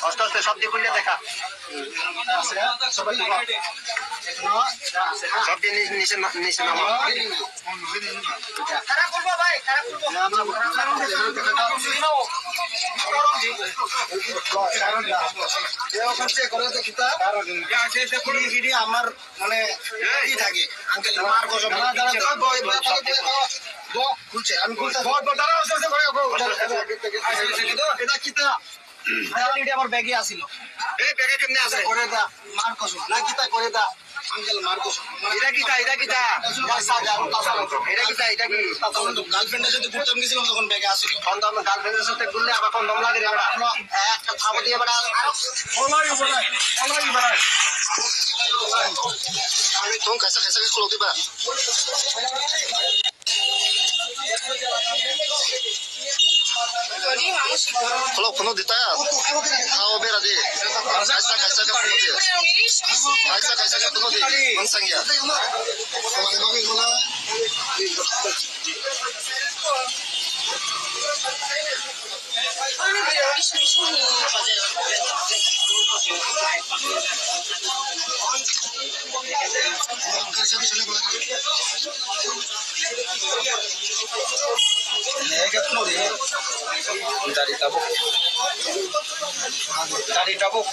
আস্তে আস্তে সব দিয়ে খুললে দেখা সব দিয়ে নিচে নিচে নামা আমার মানে কি থাকে খুলছে আমি এটা কিতা আমার ব্যাগে আসিল এই ব্যাগে কেমনে আছে করে দা মার কসম না কিতা করে দা আঙ্কেল মার কসম এটা কিতা এটা কিতা এটা কিতা এটা কি গার্লফ্রেন্ডের সাথে ঘুরতে গেছিলাম তখন ব্যাগে আসিল কন্ডম গার্লফ্রেন্ডের সাথে ঘুরলে আবার কন্ডম লাগে আমরা একটা থাবো দিয়ে বড় আমি তুমি कैसा कैसा स्कूल होती बा Kalau penuh ditayar, kau berada kaisa ke penuh dia, kaisa ke penuh dia, mansang ya. Dari tabuk.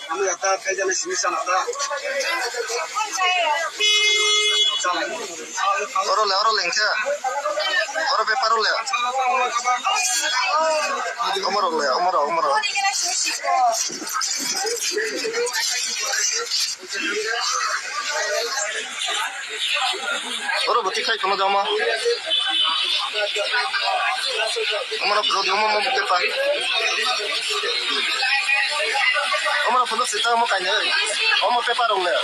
Kami kata kerja di sini sana ada. Orang lengkap. Orang paper le. Umar le, Umar. Orang beti kai kamu jama. Umar perlu diomong mau paper. Umar perlu sita mau kanya. Umar paper le.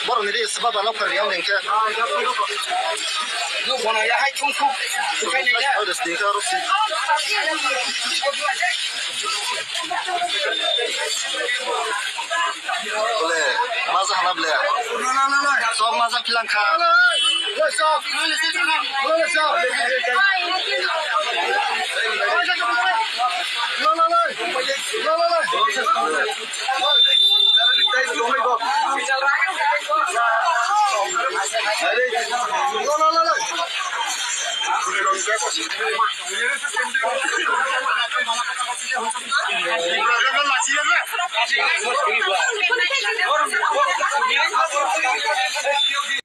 Baru ni dia sebab anak kerja lengkap. Lu mana ya hai tungku. Ada sedikit harus sih. Boleh, masa hana boleh. Sob masa kilang kah. Sob.